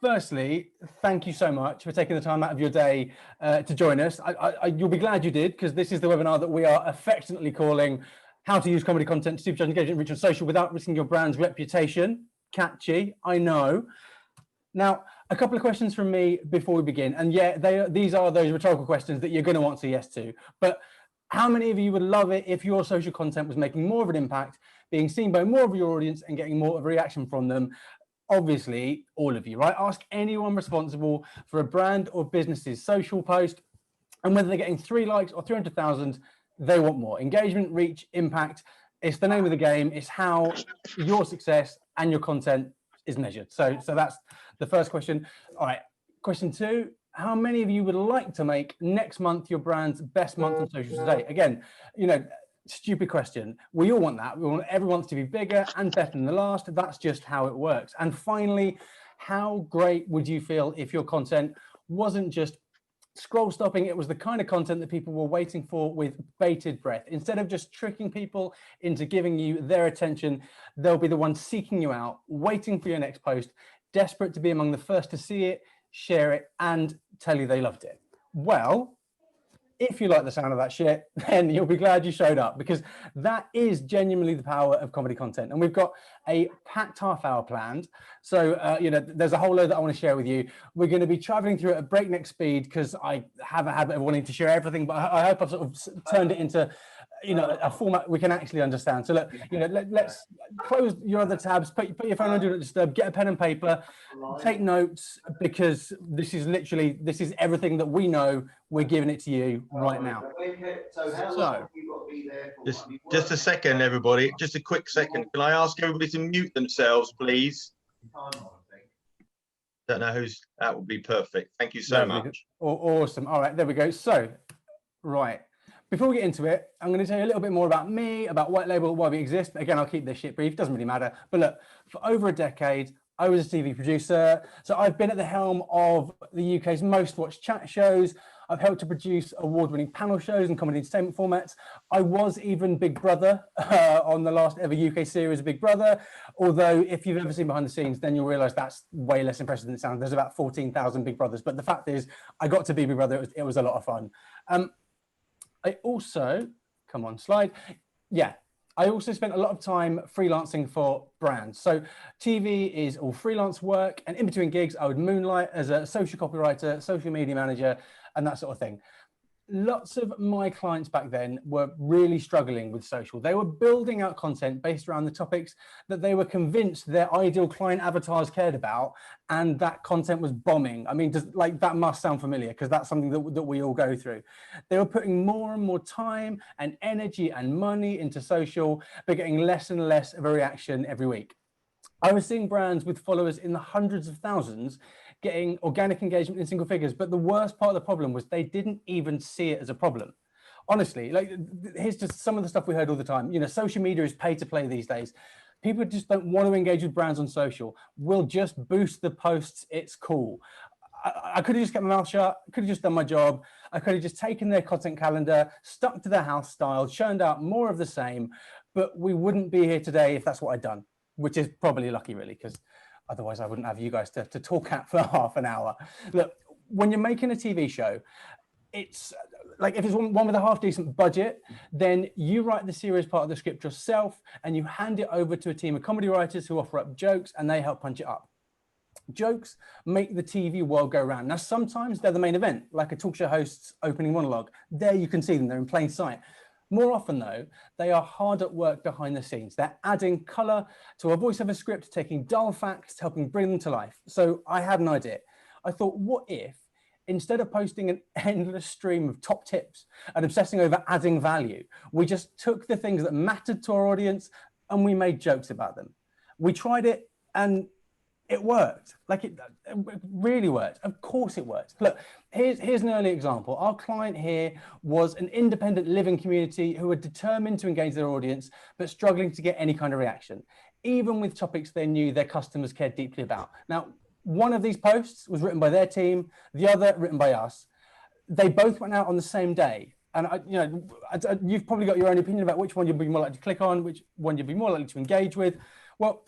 Firstly, thank you so much for taking the time out of your day to join us. You'll be glad you did, because this is the webinar that we are affectionately calling How to Use Comedy Content to Supercharge Engagement, Reach on Social Without Risking Your Brand's Reputation. Catchy, I know. Now, a couple of questions from me before we begin. And yeah, these are those rhetorical questions that you're going to answer yes to. But how many of you would love it if your social content was making more of an impact, being seen by more of your audience and getting more of a reaction from them? Obviously, all of you, right? Ask anyone responsible for a brand or business's social post, and whether they're getting 3 likes or 300,000, they want more. Engagement, reach, impact. It's the name of the game. It's how your success and your content is measured. So that's the first question. All right, question 2. How many of you would like to make next month your brand's best month on socials today? Again, stupid question. We all want that. We want everyone to be bigger and better than the last. That's just how it works. And finally, how great would you feel if your content wasn't just scroll stopping? It was the kind of content that people were waiting for with bated breath. Instead of just tricking people into giving you their attention, they'll be the ones seeking you out, waiting for your next post, desperate to be among the first to see it, share it, and tell you they loved it. Well, if you like the sound of that shit, then you'll be glad you showed up, because that is genuinely the power of comedy content. And we've got a packed half hour planned. So, there's a whole load that I want to share with you. We're going to be traveling through it at breakneck speed, because I have a habit of wanting to share everything, but I hope I've sort of turned it into a format we can actually understand. So look, let's close your other tabs, put your phone on Do Not Disturb, get a pen and paper, take notes, because this is everything that we know. We're giving it to you right now. So just a second, everybody, just a quick second. Can I ask everybody to mute themselves, please? Don't know who's, that would be perfect. Thank you so much. Awesome. All right, there we go. So, right. Before we get into it, I'm going to tell you a little bit more about me, about White Label, why we exist. Again, I'll keep this shit brief, doesn't really matter. But look, for over a decade, I was a TV producer. So I've been at the helm of the UK's most watched chat shows. I've helped to produce award-winning panel shows and comedy entertainment formats. I was even Big Brother on the last ever UK series of Big Brother. Although if you've ever seen behind the scenes, then you'll realize that's way less impressive than it sounds. There's about 14,000 Big Brothers. But the fact is, I got to be Big Brother. It was a lot of fun. I also, come on slide. Yeah, I also spent a lot of time freelancing for brands. So TV is all freelance work, and in between gigs, I would moonlight as a social copywriter, social media manager, and that sort of thing. Lots of my clients back then were really struggling with social. They were building out content based around the topics that they were convinced their ideal client avatars cared about, and that content was bombing. I mean, that must sound familiar, because that's something that we all go through. They were putting more and more time and energy and money into social, but getting less and less of a reaction every week. I was seeing brands with followers in the hundreds of thousands getting organic engagement in single figures. But the worst part of the problem was they didn't even see it as a problem. Honestly, here's just some of the stuff we heard all the time. Social media is pay to play these days. People just don't want to engage with brands on social. We'll just boost the posts. It's cool. I could have just kept my mouth shut. I could have just done my job. I could have just taken their content calendar, stuck to their house style, churned out more of the same. But we wouldn't be here today if that's what I'd done, which is probably lucky, really, because otherwise I wouldn't have you guys to talk at for half an hour. Look, when you're making a TV show, it's like, if it's one with a half decent budget, then you write the serious part of the script yourself and you hand it over to a team of comedy writers who offer up jokes, and they help punch it up. Jokes make the TV world go round. Now, sometimes they're the main event, like a talk show host's opening monologue. There you can see them, they're in plain sight. More often, though, they are hard at work behind the scenes. They're adding colour to a voiceover script, taking dull facts, helping bring them to life. So I had an idea. I thought, what if, instead of posting an endless stream of top tips and obsessing over adding value, we just took the things that mattered to our audience and we made jokes about them? We tried it and it worked. It really worked. Of course it worked. Look, here's an early example. Our client here was an independent living community who were determined to engage their audience, but struggling to get any kind of reaction, even with topics they knew their customers cared deeply about. Now, one of these posts was written by their team, the other written by us. They both went out on the same day. And you've probably got your own opinion about which one you'd be more likely to click on, which one you'd be more likely to engage with. Well,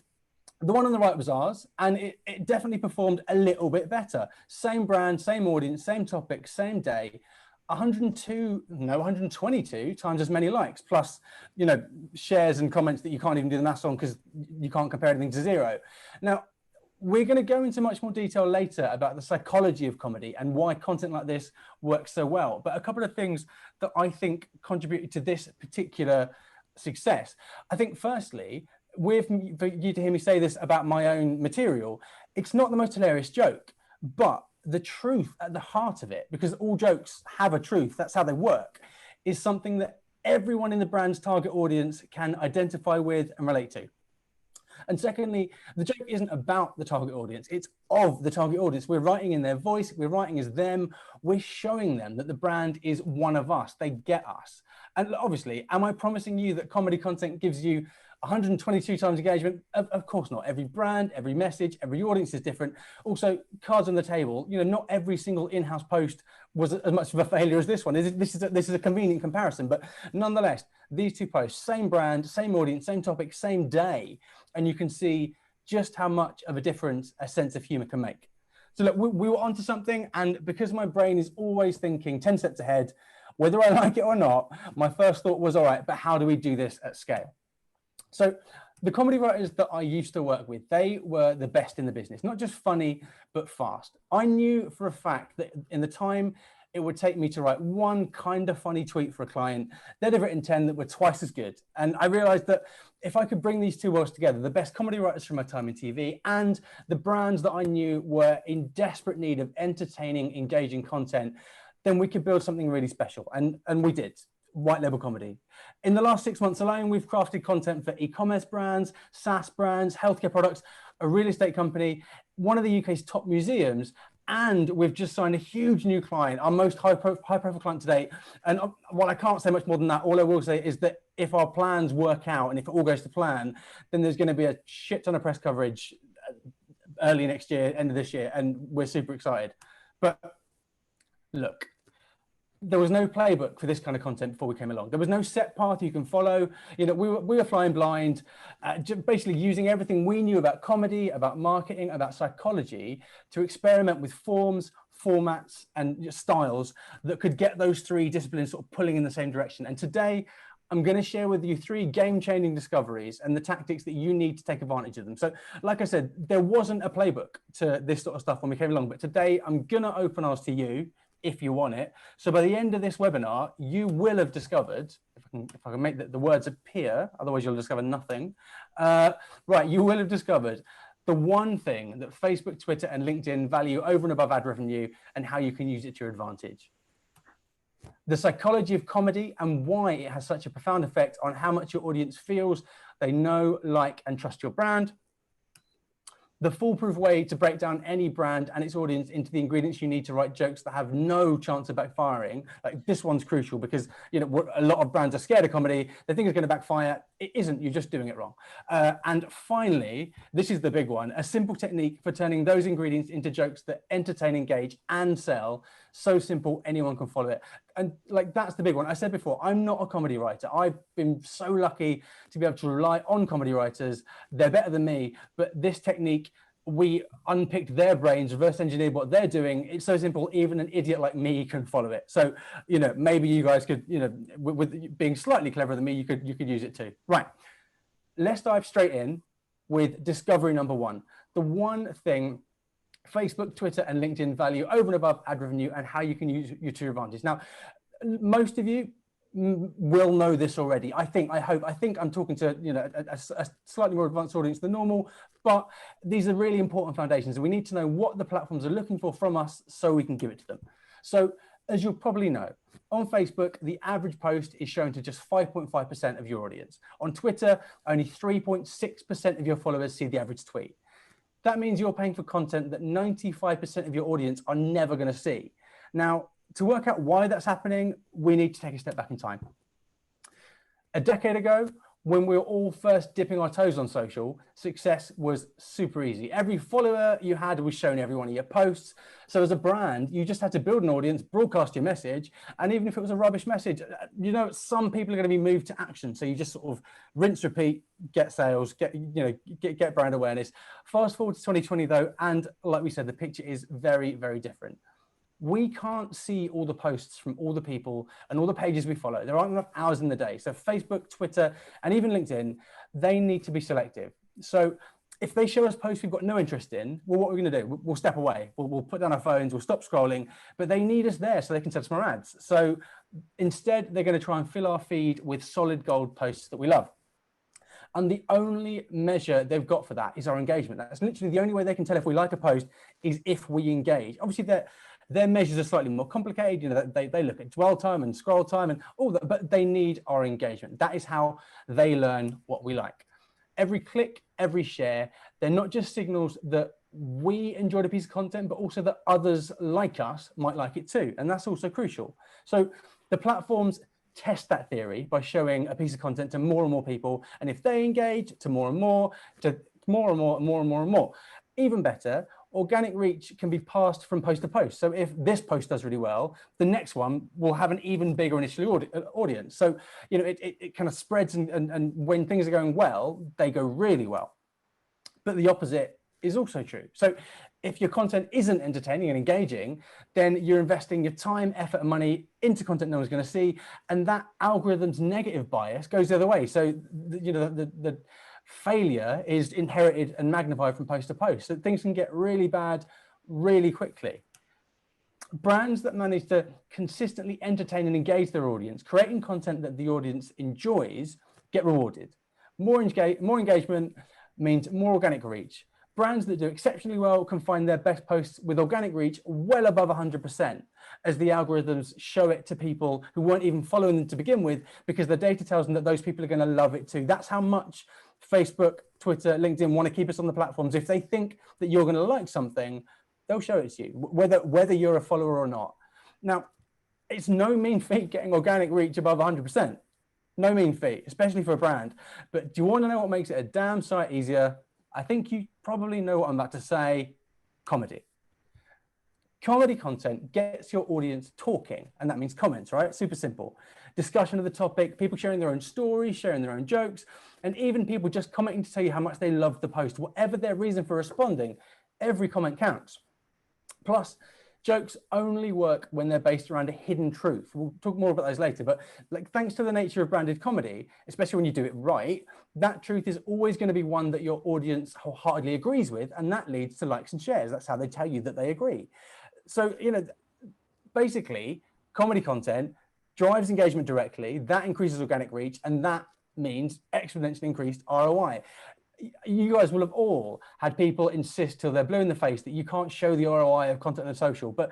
The one on the right was ours, and it definitely performed a little bit better. Same brand, same audience, same topic, same day. 122 times as many likes, plus, you know, shares and comments that you can't even do the maths on because you can't compare anything to zero. Now, we're going to go into much more detail later about the psychology of comedy and why content like this works so well. But a couple of things that I think contributed to this particular success. I think, firstly, for you to hear me say this about my own material, it's not the most hilarious joke, but the truth at the heart of it, because all jokes have a truth, that's how they work, is something that everyone in the brand's target audience can identify with and relate to. And secondly, the joke isn't about the target audience, it's of the target audience. We're writing in their voice, we're writing as them, we're showing them that the brand is one of us, they get us. And obviously, am I promising you that comedy content gives you 122 times engagement? Of course not. Every brand, every message, every audience is different. Also, cards on the table, you know, not every single in-house post was as much of a failure as this one. This is a convenient comparison, but nonetheless, these two posts, same brand, same audience, same topic, same day, and you can see just how much of a difference a sense of humor can make. So look, we were onto something, and because my brain is always thinking 10 steps ahead, whether I like it or not, my first thought was, all right, but how do we do this at scale? So the comedy writers that I used to work with, they were the best in the business, not just funny, but fast. I knew for a fact that in the time it would take me to write one kind of funny tweet for a client, they'd have written 10 that were twice as good. And I realized that if I could bring these two worlds together, the best comedy writers from my time in TV and the brands that I knew were in desperate need of entertaining, engaging content, then we could build something really special. And we did. White label comedy. In the last 6 months alone, we've crafted content for e-commerce brands, SaaS brands, healthcare products, a real estate company, one of the UK's top museums, and we've just signed a huge new client, our most high-profile client to date. And while I can't say much more than that, all I will say is that if our plans work out and if it all goes to plan, then there's going to be a shit ton of press coverage early next year, end of this year, and we're super excited. But look, there was no playbook for this kind of content before we came along. There was no set path you can follow. You know, we were flying blind, basically using everything we knew about comedy, about marketing, about psychology to experiment with forms, formats, and styles that could get those three disciplines sort of pulling in the same direction. And today, I'm going to share with you 3 game-changing discoveries and the tactics that you need to take advantage of them. So, like I said, there wasn't a playbook to this sort of stuff when we came along, but today I'm going to open ours to you if you want it. So by the end of this webinar, you will have discovered, if I can make the words appear, otherwise you'll discover nothing. Right, you will have discovered the one thing that Facebook, Twitter, and LinkedIn value over and above ad revenue and how you can use it to your advantage. The psychology of comedy and why it has such a profound effect on how much your audience feels they know, like, and trust your brand. The foolproof way to break down any brand and its audience into the ingredients you need to write jokes that have no chance of backfiring. Like, this one's crucial because, you know, a lot of brands are scared of comedy. They think it's going to backfire. It isn't. You're just doing it wrong. And finally, this is the big one, a simple technique for turning those ingredients into jokes that entertain, engage, and sell. So simple, anyone can follow it. And like, that's the big one. I said before, I'm not a comedy writer. I've been so lucky to be able to rely on comedy writers. They're better than me, but this technique, we unpicked their brains, reverse engineered what they're doing. It's so simple, even an idiot like me can follow it. So, you know, maybe you guys could, you know, with being slightly cleverer than me, you could use it too. Right, let's dive straight in with discovery number 1. The one thing Facebook, Twitter, and LinkedIn value over and above ad revenue and how you can use it to your advantage. Now, most of you will know this already. I think I'm talking to, you know, a slightly more advanced audience than normal, but these are really important foundations. And we need to know what the platforms are looking for from us so we can give it to them. So as you'll probably know, on Facebook, the average post is shown to just 5.5% of your audience. On Twitter, only 3.6% of your followers see the average tweet. That means you're paying for content that 95% of your audience are never going to see. Now, to work out why that's happening, we need to take a step back in time. A decade ago, when we were all first dipping our toes on social, success was super easy. Every follower you had was shown every one of your posts. So as a brand, you just had to build an audience, broadcast your message. And even if it was a rubbish message, you know, some people are going to be moved to action. So you just sort of rinse, repeat, get sales, get brand awareness. Fast forward to 2020 though. And like we said, the picture is very, very different. We can't see all the posts from all the people and all the pages we follow. There aren't enough hours in the day. So Facebook, Twitter, and even LinkedIn, they need to be selective. So if they show us posts we've got no interest in, well, what are we going to do? We'll step away. We'll put down our phones. We'll stop scrolling. But they need us there so they can send us more ads. So instead, they're going to try and fill our feed with solid gold posts that we love. And the only measure they've got for that is our engagement. That's literally the only way they can tell if we like a post is if we engage. Obviously, their measures are slightly more complicated. You know, they look at dwell time and scroll time and all that, but they need our engagement. That is how they learn what we like. Every click, every share, they're not just signals that we enjoyed a piece of content, but also that others like us might like it too. And that's also crucial. So the platforms test that theory by showing a piece of content to more and more people. And if they engage, to more and more, to more and more and more and more and more. Even better, organic reach can be passed from post to post. So if this post does really well, the next one will have an even bigger initial audience. So, you know, it kind of spreads, and when things are going well, they go really well. But the opposite is also true. So if your content isn't entertaining and engaging, then you're investing your time, effort, and money into content no one's going to see. And that algorithm's negative bias goes the other way. So, you know, the failure is inherited and magnified from post to post. So things can get really bad really quickly. Brands that manage to consistently entertain and engage their audience, creating content that the audience enjoys, get rewarded. More engagement means more organic reach. Brands that do exceptionally well can find their best posts with organic reach well above 100%, as the algorithms show it to people who weren't even following them to begin with, because the data tells them that those people are going to love it too. That's how much Facebook, Twitter, LinkedIn want to keep us on the platforms. If they think that you're going to like something, they'll show it to you, whether you're a follower or not. Now, it's no mean feat getting organic reach above 100%. No mean feat, especially for a brand. But do you want to know what makes it a damn sight easier? I think you probably know what I'm about to say. Comedy. Comedy content gets your audience talking, and that means comments, right? Super simple. Discussion of the topic, people sharing their own stories, sharing their own jokes, and even people just commenting to tell you how much they love the post. Whatever their reason for responding, every comment counts. Plus, jokes only work when they're based around a hidden truth. We'll talk more about those later, but like, thanks to the nature of branded comedy, especially when you do it right, that truth is always going to be one that your audience wholeheartedly agrees with, and that leads to likes and shares. That's how they tell you that they agree. So, you know, basically, comedy content drives engagement directly, that increases organic reach, and that means exponentially increased ROI. You guys will have all had people insist till they're blue in the face that you can't show the ROI of content on social, but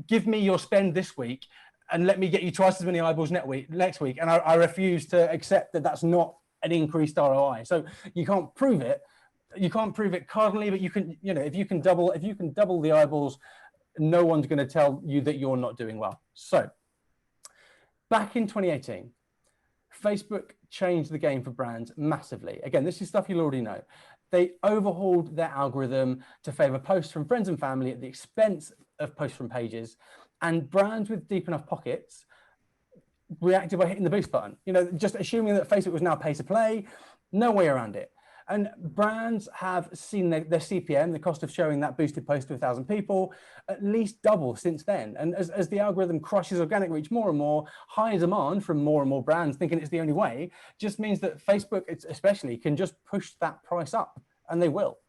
give me your spend this week and let me get you twice as many eyeballs next week. And I refuse to accept that that's not an increased ROI. So you can't prove it. You can't prove it cardinally, but you can, you know, if you can double the eyeballs, no one's going to tell you that you're not doing well. So back in 2018, Facebook changed the game for brands massively. Again, this is stuff you'll already know. They overhauled their algorithm to favor posts from friends and family at the expense of posts from pages, and brands with deep enough pockets reacted by hitting the boost button. You know, just assuming that Facebook was now pay to play, no way around it. And brands have seen their CPM, the cost of showing that boosted post to 1,000 people, at least double since then. And as the algorithm crushes organic reach more and more, high demand from more and more brands thinking it's the only way, just means that Facebook especially can just push that price up, and they will.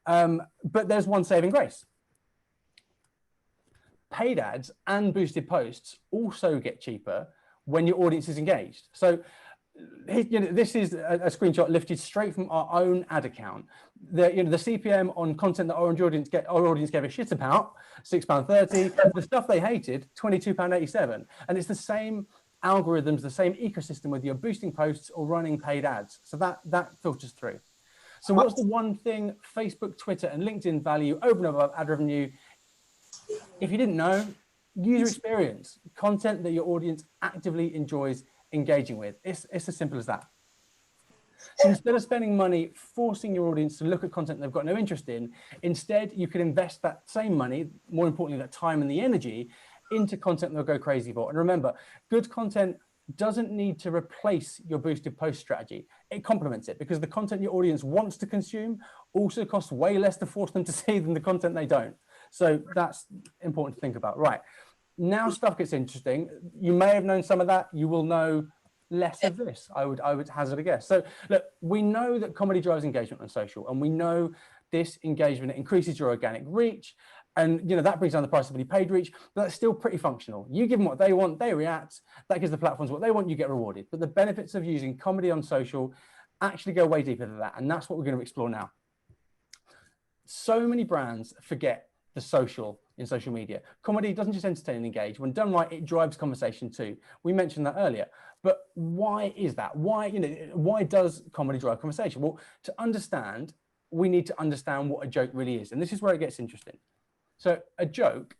But there's one saving grace. Paid ads and boosted posts also get cheaper when your audience is engaged. So, you know, this is a screenshot lifted straight from our own ad account. The CPM on content that our audience gave a shit about, £6.30. The stuff they hated, £22.87. And it's the same algorithms, the same ecosystem, whether you're boosting posts or running paid ads. So that filters through. So what's the one thing Facebook, Twitter, and LinkedIn value over and above ad revenue? If you didn't know, user experience, content that your audience actively enjoys engaging with. It's as simple as that. So instead of spending money forcing your audience to look at content they've got no interest in, instead you could invest that same money, more importantly, that time and the energy, into content they'll go crazy for. And remember, good content doesn't need to replace your boosted post strategy. It complements it, because the content your audience wants to consume also costs way less to force them to see than the content they don't. So that's important to think about. Right, now stuff gets interesting. You may have known some of that. You will know less of this, I would hazard a guess. So look, we know that comedy drives engagement on social, and we know this engagement increases your organic reach. And that brings down the price of any paid reach, but that's still pretty functional. You give them what they want, they react. That gives the platforms what they want, you get rewarded. But the benefits of using comedy on social actually go way deeper than that. And that's what we're going to explore now. So many brands forget the social in social media. Comedy doesn't just entertain and engage. When done right, it drives conversation too. We mentioned that earlier. But why is that? Why does comedy drive conversation? Well, to understand, we need to understand what a joke really is. And this is where it gets interesting. So a joke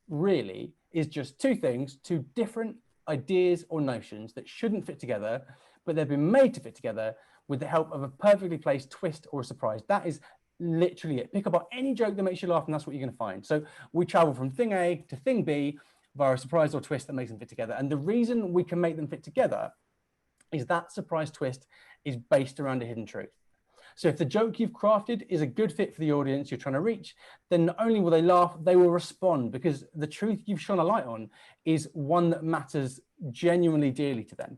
really is just two things, two different ideas or notions that shouldn't fit together, but they've been made to fit together with the help of a perfectly placed twist or a surprise. That is literally it. Pick up on any joke that makes you laugh, and that's what you're going to find. So we travel from thing A to thing B via a surprise or twist that makes them fit together. And the reason we can make them fit together is that surprise twist is based around a hidden truth. So if the joke you've crafted is a good fit for the audience you're trying to reach, then not only will they laugh, they will respond, because the truth you've shone a light on is one that matters genuinely dearly to them.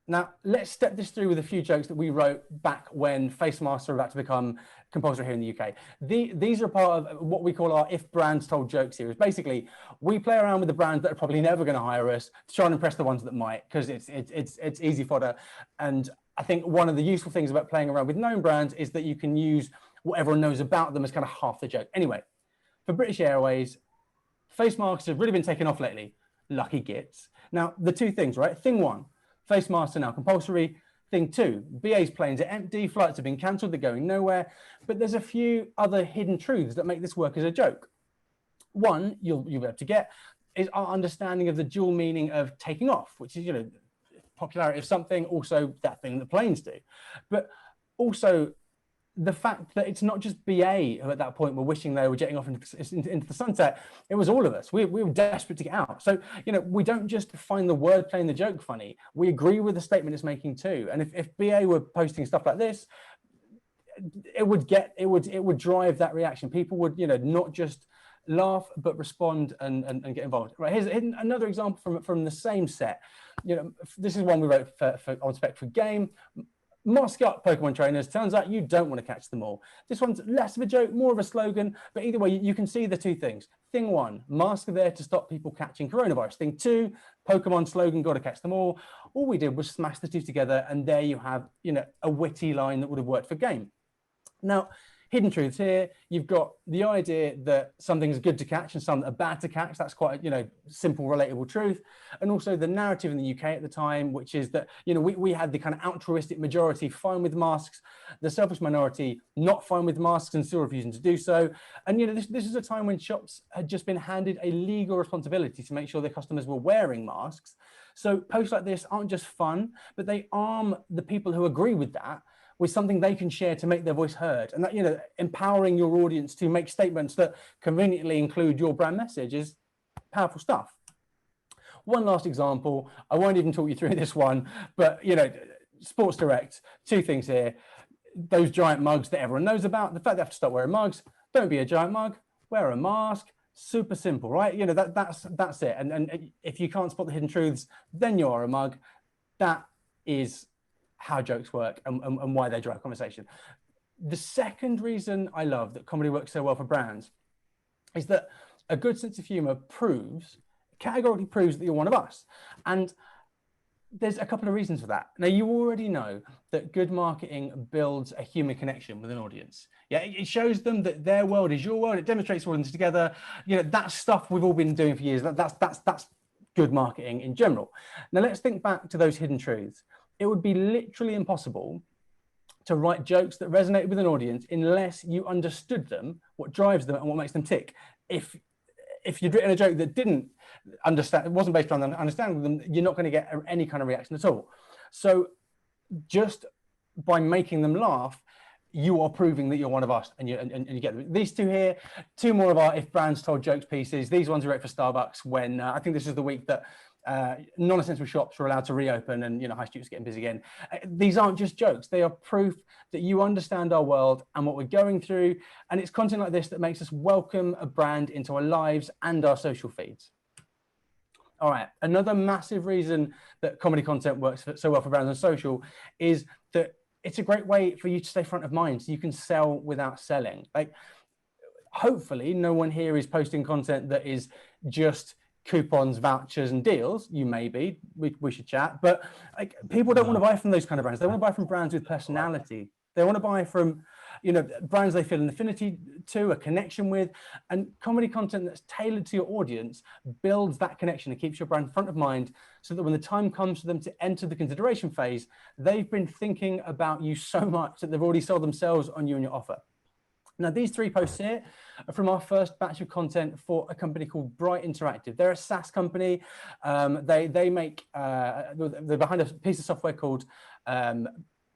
Now, let's step this through with a few jokes that we wrote back when face masks are about to become compulsory here in the UK. These are part of what we call our If Brands Told Jokes series. Basically, we play around with the brands that are probably never going to hire us to try and impress the ones that might, because it's easy fodder. And I think one of the useful things about playing around with known brands is that you can use what everyone knows about them as kind of half the joke. Anyway, for British Airways, face masks have really been taken off lately. Lucky gits. Now, the two things, right? Thing one, face masks are now compulsory. Thing two, BA's planes are empty, flights have been cancelled, they're going nowhere. But there's a few other hidden truths that make this work as a joke. One, you'll be able to get, is our understanding of the dual meaning of taking off, which is, popularity of something, also that thing that planes do. But also the fact that it's not just BA who at that point were wishing they were jetting off into the sunset. It was all of us. We were desperate to get out. So, we don't just find the wordplay and the joke funny. We agree with the statement it's making too. And if BA were posting stuff like this, it would drive that reaction. People would, not just laugh, but respond and get involved. Right, here's another example from the same set. This is one we wrote on spec for game. Mask up, Pokemon trainers. Turns out you don't want to catch them all. This one's less of a joke, more of a slogan, but either way, you can see the two things. Thing one, masks are there to stop people catching coronavirus. Thing two, Pokemon slogan, got to catch them all. All we did was smash the two together, and there you have, a witty line that would have worked for game. Now, hidden truths here. You've got the idea that something's good to catch and some are bad to catch. That's quite a, simple, relatable truth. And also the narrative in the UK at the time, which is that, we had the kind of altruistic majority fine with masks, the selfish minority not fine with masks and still refusing to do so. And, this is a time when shops had just been handed a legal responsibility to make sure their customers were wearing masks. So posts like this aren't just fun, but they arm the people who agree with that with something they can share to make their voice heard. And that, empowering your audience to make statements that conveniently include your brand message is powerful stuff. One last example, I won't even talk you through this one, but, Sports Direct, two things here. Those giant mugs that everyone knows about, the fact they have to stop wearing mugs, don't be a giant mug, wear a mask. Super simple, right? That's it. And if you can't spot the hidden truths, then you are a mug. That is how jokes work and why they drive conversation. The second reason I love that comedy works so well for brands is that a good sense of humor categorically proves that you're one of us. And there's a couple of reasons for that. Now, you already know that good marketing builds a human connection with an audience. Yeah, it shows them that their world is your world. It demonstrates all of this together. That's stuff we've all been doing for years. That's good marketing in general. Now, let's think back to those hidden truths. It would be literally impossible to write jokes that resonate with an audience unless you understood them, what drives them and what makes them tick. If you'd written a joke that didn't understand, it wasn't based on understanding them, you're not going to get any kind of reaction at all. So just by making them laugh, you are proving that you're one of us, and you get them. These two here, two more of our If Brands Told Jokes pieces. These ones are great for Starbucks when I think this is the week that non-essential shops are allowed to reopen, and high streets getting busy again. These aren't just jokes; they are proof that you understand our world and what we're going through. And it's content like this that makes us welcome a brand into our lives and our social feeds. All right, another massive reason that comedy content works so well for brands on social is that it's a great way for you to stay front of mind, so you can sell without selling. Like, hopefully no one here is posting content that is just coupons, vouchers, and deals. You may be, we should chat, but like, people don't want to buy from those kind of brands. They want to buy from brands with personality. They want to buy from, brands they feel an affinity to, a connection with, and comedy content that's tailored to your audience builds that connection and keeps your brand front of mind, so that when the time comes for them to enter the consideration phase, they've been thinking about you so much that they've already sold themselves on you and your offer. Now, these 3 posts here are from our first batch of content for a company called Bright Interactive. They're a SaaS company. They make, they're behind a piece of software called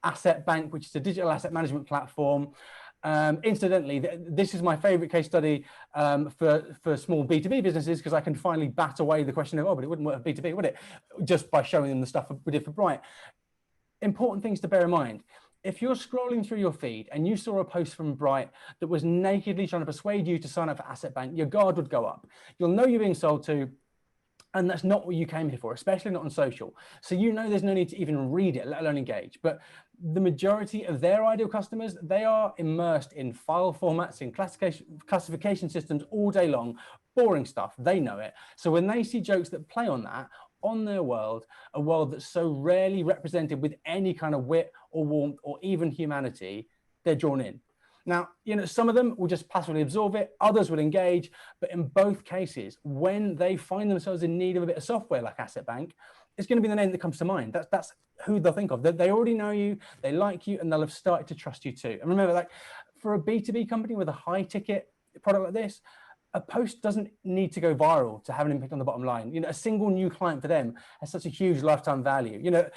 Asset Bank, which is a digital asset management platform. Incidentally, this is my favorite case study for small B2B businesses, because I can finally bat away the question of, but it wouldn't work for B2B, would it? Just by showing them the stuff we did for Bright. Important things to bear in mind. If you're scrolling through your feed and you saw a post from Bright that was nakedly trying to persuade you to sign up for Asset Bank, your guard would go up. You'll know you're being sold to, and that's not what you came here for, especially not on social. So there's no need to even read it, let alone engage. But the majority of their ideal customers, they are immersed in file formats, in classification systems all day long, boring stuff, they know it. So when they see jokes that play on that, on their world, a world that's so rarely represented with any kind of wit or warmth or even humanity, they're drawn in. Now, some of them will just passively absorb it, others will engage, but in both cases, when they find themselves in need of a bit of software like Asset Bank, it's going to be the name that comes to mind. That's who they'll think of. They already know you, they like you, and they'll have started to trust you too. And remember, like, for a B2B company with a high ticket product like this, a post doesn't need to go viral to have an impact on the bottom line. A single new client for them has such a huge lifetime value.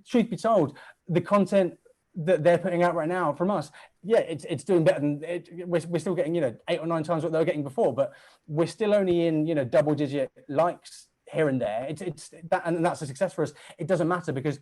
Truth be told, the content that they're putting out right now from us, it's doing better than we're still getting 8 or 9 times what they were getting before, but we're still only in double-digit likes here and there. It's that, and that's a success for us. It doesn't matter, because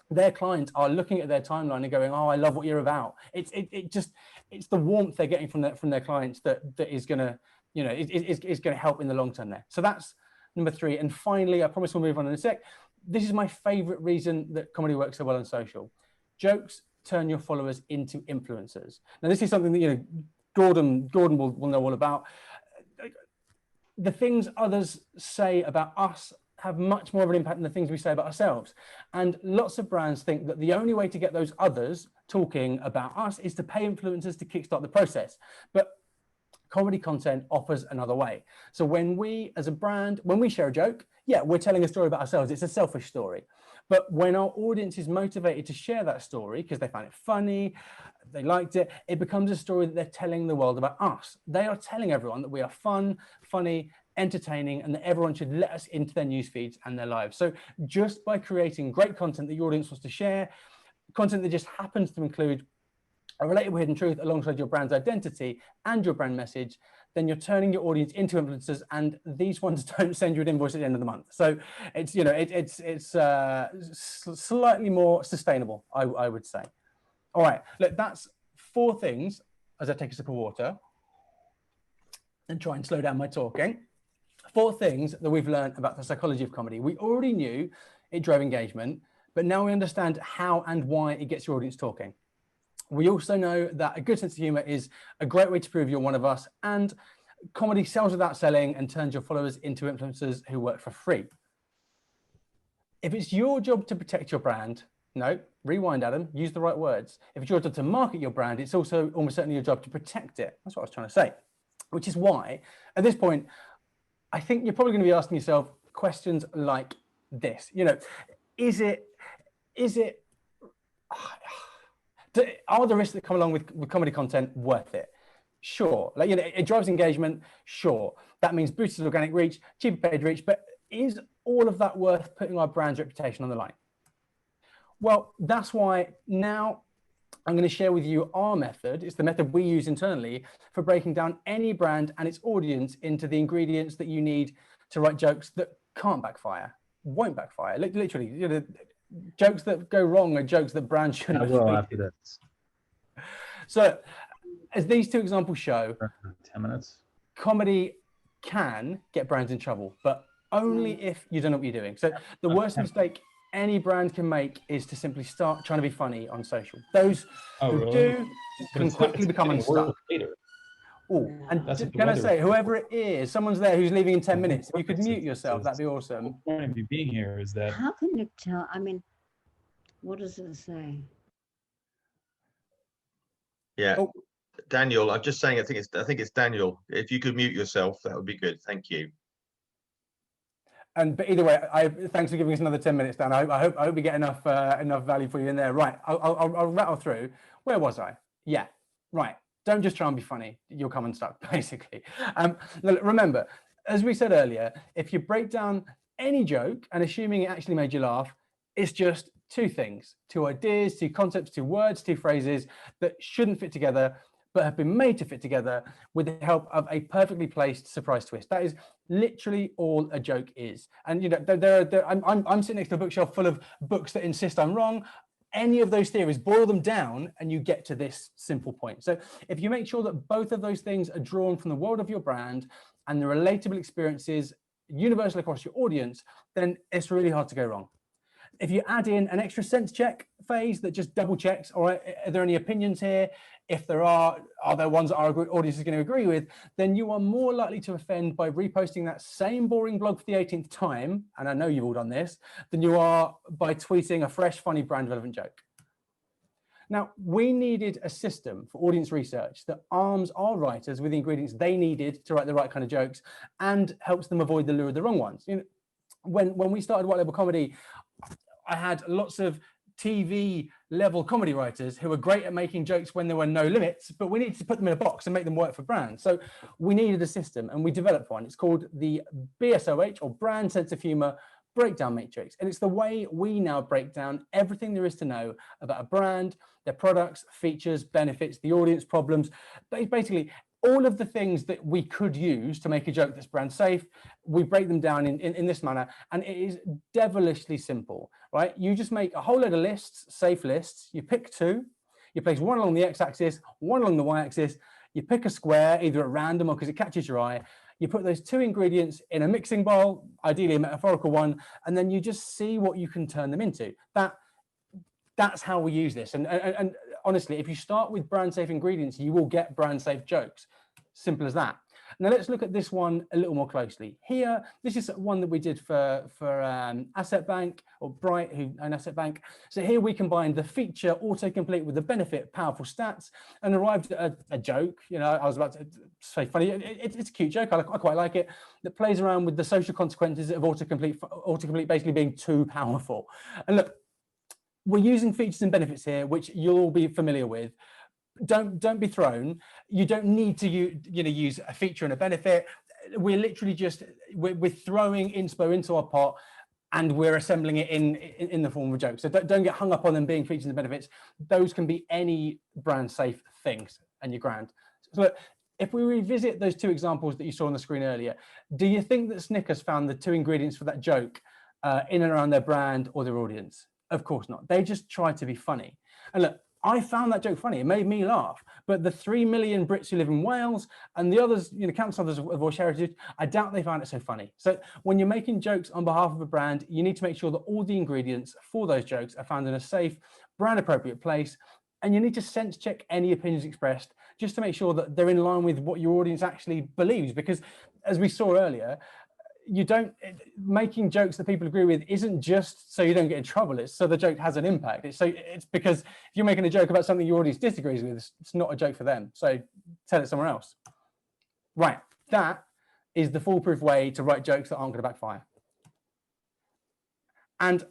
their clients are looking at their timeline and going, "Oh, I love what you're about." It's the warmth they're getting from their clients that is gonna is gonna help in the long term there. So that's number 3. And finally, I promise we'll move on in a sec. This is my favorite reason that comedy works so well on social. Jokes turn your followers into influencers. Now, this is something that Gordon will know all about. The things others say about us have much more of an impact than the things we say about ourselves. And lots of brands think that the only way to get those others talking about us is to pay influencers to kickstart the process. But comedy content offers another way. So when we, as a brand, when we share a joke, we're telling a story about ourselves. It's a selfish story. But when our audience is motivated to share that story because they found it funny, they liked it, it becomes a story that they're telling the world about us. They are telling everyone that we are fun, funny, entertaining, and that everyone should let us into their news feeds and their lives. So just by creating great content that your audience wants to share, content that just happens to include a relatable hidden truth alongside your brand's identity and your brand message, then you're turning your audience into influencers, and these ones don't send you an invoice at the end of the month. So it's slightly more sustainable, I would say. All right, look, that's 4 things as I take a sip of water and try and slow down my talking. 4 things that we've learned about the psychology of comedy. We already knew it drove engagement, but now we understand how and why it gets your audience talking. We also know that a good sense of humor is a great way to prove you're one of us, and comedy sells without selling and turns your followers into influencers who work for free. If it's your job to protect your brand, no, rewind, Adam, use the right words. If it's your job to market your brand, it's also almost certainly your job to protect it. That's what I was trying to say, which is why at this point, I think you're probably going to be asking yourself questions like this. Are the risks that come along with comedy content worth it? Sure. It drives engagement. Sure. That means boosted organic reach, cheaper paid reach, but is all of that worth putting our brand's reputation on the line? Well, that's why now I'm going to share with you our method. It's the method we use internally for breaking down any brand and its audience into the ingredients that you need to write jokes that can't backfire, won't backfire. Literally, you know, jokes that go wrong are jokes that brands shouldn't have made. After this. So, as these two examples show, 10 minutes. Comedy can get brands in trouble, but only if you don't know what you're doing. So the worst mistake any brand can make is to simply start trying to be funny on social. Those who do can quickly become unstuck. Oh, and can I say, whoever it is, someone's there who's leaving in 10 minutes. If you could mute yourself, that'd be awesome. The point of you being here is that. How can you tell? I mean, what does it say? Yeah. Oh. Daniel, I'm just saying, I think it's Daniel. If you could mute yourself, that would be good. Thank you. But either way, thanks for giving us another 10 minutes, Dan. I hope we get enough value for you in there. Right, I'll rattle through. Where was I? Yeah, right. Don't just try and be funny. You'll come unstuck, basically. Look, remember, as we said earlier, if you break down any joke and assuming it actually made you laugh, it's just two things, two ideas, two concepts, two words, two phrases that shouldn't fit together, but have been made to fit together with the help of a perfectly placed surprise twist. That is literally all a joke is. And you know, I'm sitting next to a bookshelf full of books that insist I'm wrong. Any of those theories, boil them down, and you get to this simple point. So if you make sure that both of those things are drawn from the world of your brand and the relatable experiences universal across your audience, then it's really hard to go wrong. If you add in an extra sense check phase that just double checks, all right, are there any opinions here? If there are there ones that our audience is going to agree with, then you are more likely to offend by reposting that same boring blog for the 18th time, and I know you've all done this, than you are by tweeting a fresh, funny, brand relevant joke. Now, we needed a system for audience research that arms our writers with the ingredients they needed to write the right kind of jokes and helps them avoid the lure of the wrong ones. You know, when we started White Label Comedy, I had lots of TV level comedy writers who were great at making jokes when there were no limits, but we needed to put them in a box and make them work for brands. So we needed a system and we developed one. It's called the BSOH, or Brand Sense of Humor Breakdown Matrix. And it's the way we now break down everything there is to know about a brand, their products, features, benefits, the audience problems, basically all of the things that we could use to make a joke that's brand safe. We break them down in this manner, and it is devilishly simple, right? You just make a whole load of lists, safe lists. You pick two, you place one along the x-axis, one along the y-axis. You pick a square, either at random or because it catches your eye. You put those two ingredients in a mixing bowl, ideally a metaphorical one, and then you just see what you can turn them into. That's how we use this. And honestly, if you start with brand safe ingredients, you will get brand safe jokes. Simple as that. Now let's look at this one a little more closely. Here, this is one that we did for Asset Bank, or Bright, who own Asset Bank. So here we combined the feature autocomplete with the benefit powerful stats and arrived at a joke. You know, I was about to say funny. It's a cute joke. I quite like it. That plays around with the social consequences of autocomplete basically being too powerful. And look, we're using features and benefits here, which you'll all be familiar with. Don't be thrown. You don't need to use a feature and a benefit. We're literally just we're throwing inspo into our pot, and we're assembling it in the form of a joke. So don't get hung up on them being features and benefits. Those can be any brand safe things, and you're grand. So look, if we revisit those two examples that you saw on the screen earlier, do you think that Snickers found the two ingredients for that joke in and around their brand or their audience? Of course not. They just tried to be funny. And look, I found that joke funny. It made me laugh. But the 3 million Brits who live in Wales and the others, countless others of Welsh heritage, I doubt they found it so funny. So when you're making jokes on behalf of a brand, you need to make sure that all the ingredients for those jokes are found in a safe, brand appropriate place. And you need to sense check any opinions expressed just to make sure that they're in line with what your audience actually believes. Because as we saw earlier, making jokes that people agree with isn't just so you don't get in trouble, it's so the joke has an impact. It's because if you're making a joke about something your audience disagrees with, it's not a joke for them, so tell it somewhere else. Right, that is the foolproof way to write jokes that aren't going to backfire. And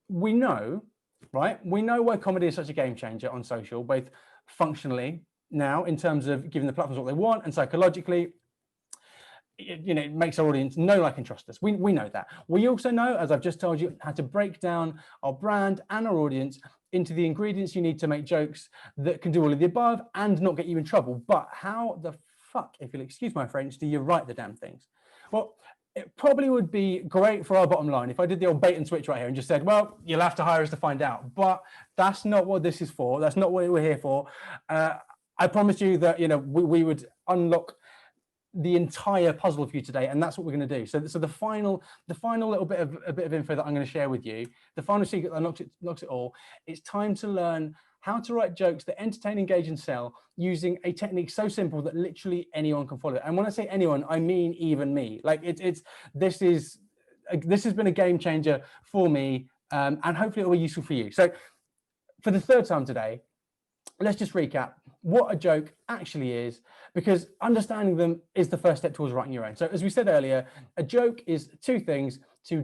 we know why comedy is such a game changer on social, both functionally now in terms of giving the platforms what they want, and psychologically. it makes our audience know, like, and trust us. We know that. We also know, as I've just told you, how to break down our brand and our audience into the ingredients you need to make jokes that can do all of the above and not get you in trouble. But how the fuck, if you'll excuse my French, do you write the damn things? Well, it probably would be great for our bottom line if I did the old bait and switch right here and just said, well, you'll have to hire us to find out. But that's not what this is for. That's not what we're here for. I promised you that, we would unlock the entire puzzle for you today, and that's what we're going to do. So the final little bit of info that I'm going to share with you, the final secret that unlocks it all. It's time to learn how to write jokes that entertain, engage, and sell using a technique so simple that literally anyone can follow it. And when I say anyone, I mean even me. Like this has been a game changer for me, and hopefully it'll be useful for you. So for the third time today, let's just recap what a joke actually is, because understanding them is the first step towards writing your own. So as we said earlier, a joke is two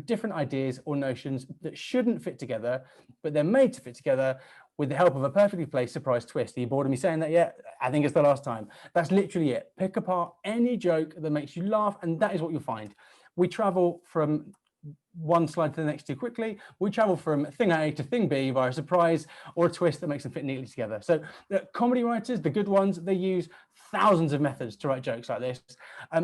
different ideas or notions that shouldn't fit together, but they're made to fit together with the help of a perfectly placed surprise twist. Are you bored of me saying that yet? I think it's the last time. That's literally it. Pick apart any joke that makes you laugh, and that is what you'll find. We travel from one slide to the next too quickly. We travel from thing A to thing B via a surprise or a twist that makes them fit neatly together. So the comedy writers, the good ones, they use thousands of methods to write jokes like this.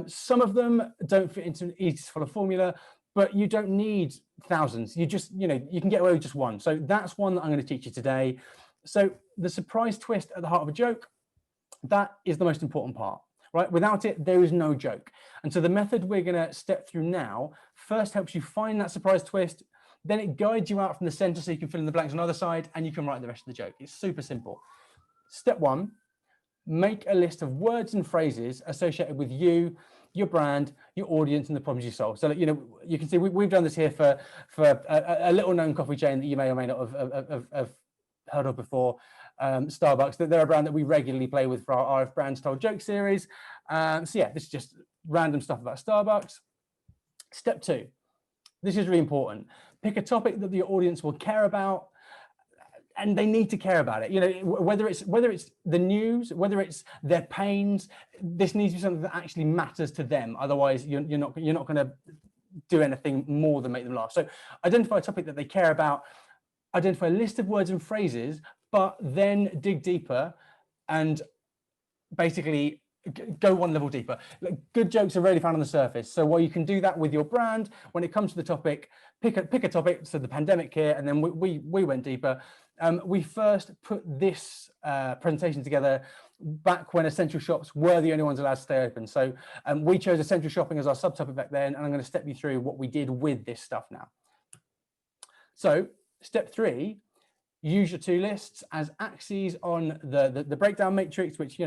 Some of them don't fit into an easy to follow formula, but you don't need thousands. You just, you can get away with just one. So that's one that I'm going to teach you today. So the surprise twist at the heart of a joke, that is the most important part. Right? Without it, there is no joke. And so the method we're going to step through now first helps you find that surprise twist, then it guides you out from the center so you can fill in the blanks on the other side and you can write the rest of the joke. It's super simple. Step one, make a list of words and phrases associated with you, your brand, your audience, and the problems you solve. So that, you can see we've done this here for a little known coffee chain that you may or may not have heard of before. Starbucks, they're a brand that we regularly play with for our RF Brands Told Joke series. So yeah, this is just random stuff about Starbucks. Step two, this is really important. Pick a topic that your audience will care about, and they need to care about it. Whether it's the news, whether it's their pains, this needs to be something that actually matters to them. Otherwise, you're not going to do anything more than make them laugh. So identify a topic that they care about. Identify a list of words and phrases, but then dig deeper and basically go one level deeper. Good jokes are rarely found on the surface. So while you can do that with your brand, when it comes to the topic, pick a topic. So the pandemic here, and then we went deeper. We first put this presentation together back when essential shops were the only ones allowed to stay open. So we chose essential shopping as our subtopic back then, and I'm going to step you through what we did with this stuff now. So step three, use your two lists as axes on the breakdown matrix, which,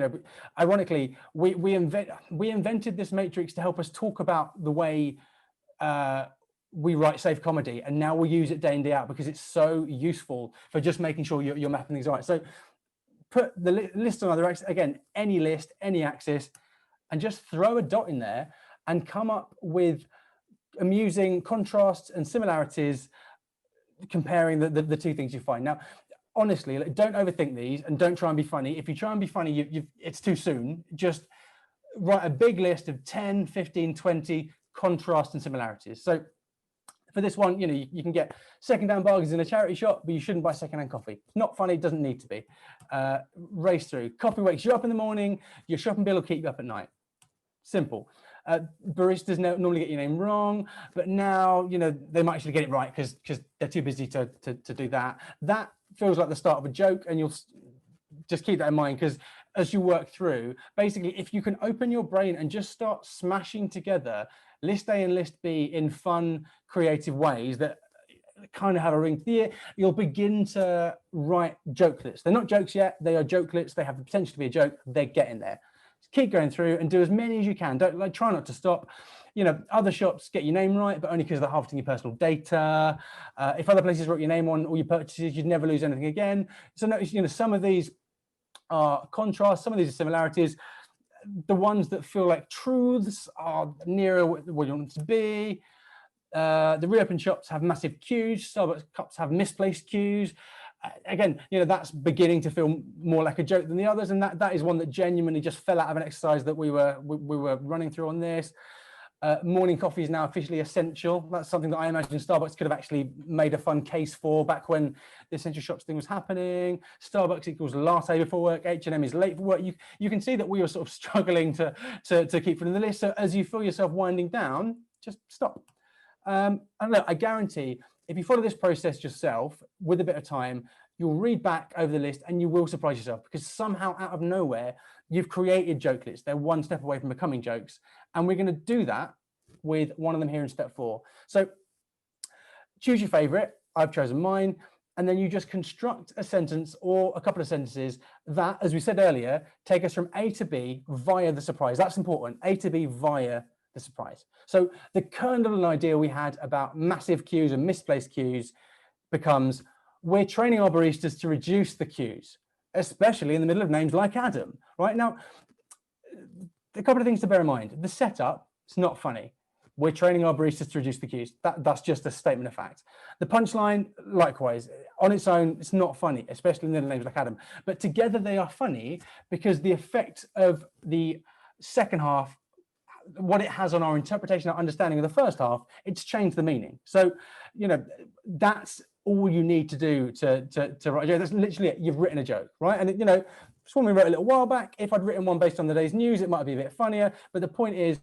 ironically, we invented this matrix to help us talk about the way we write safe comedy, and now we use it day in, day out because it's so useful for just making sure you're mapping things right. So put the list on other axis, again, any list, any axis, and just throw a dot in there and come up with amusing contrasts and similarities comparing the two things you find. Now, honestly, don't overthink these and don't try and be funny. If you try and be funny, it's too soon. Just write a big list of 10, 15, 20 contrasts and similarities. So for this one, you can get second-hand bargains in a charity shop, but you shouldn't buy second-hand coffee. It's not funny, it doesn't need to be. Race through. Coffee wakes you up in the morning, your shopping bill will keep you up at night. Simple. Baristas normally get your name wrong, but now they might actually get it right because they're too busy to do that. That feels like the start of a joke, and you'll just keep that in mind, because as you work through, basically, if you can open your brain and just start smashing together list A and list B in fun, creative ways that kind of have a ring to the ear, you'll begin to write jokelets. They're not jokes yet, they are jokelets. They have the potential to be a joke. They're getting there. Keep going through and do as many as you can. Don't try not to stop. Other shops get your name right, but only because they're harvesting your personal data. If other places wrote your name on all your purchases, you'd never lose anything again. So notice, some of these are contrasts, some of these are similarities. The ones that feel like truths are nearer what you want them to be. The reopened shops have massive queues. Starbucks cups have misplaced queues. Again, that's beginning to feel more like a joke than the others, and that is one that genuinely just fell out of an exercise that we were running through on this. Morning coffee is now officially essential. That's something that I imagine Starbucks could have actually made a fun case for back when the essential shops thing was happening. Starbucks equals latte before work. H&M is late for work. You can see that we were sort of struggling to keep it in the list. So as you feel yourself winding down, just stop. And look, I guarantee if you follow this process yourself with a bit of time, you'll read back over the list and you will surprise yourself, because somehow out of nowhere, you've created joke lists. They're one step away from becoming jokes. And we're going to do that with one of them here in step 4. So choose your favorite. I've chosen mine. And then you just construct a sentence or a couple of sentences that, as we said earlier, take us from A to B via the surprise. That's important. A to B via the surprise. So the kernel of an idea we had about massive queues and misplaced queues becomes, we're training our baristas to reduce the queues, especially in the middle of names like Adam, right? Now, a couple of things to bear in mind. The setup, it's not funny. We're training our baristas to reduce the queues. That's just a statement of fact. The punchline, likewise, on its own, it's not funny, especially in the names like Adam. But together they are funny because the effect of the second half, what it has on our interpretation, our understanding of the first half, it's changed the meaning. So, you know, that's all you need to do to write a joke. That's literally it. You've written a joke, right? And, you know, someone we wrote a little while back, if I'd written one based on the day's news, it might be a bit funnier. But the point is,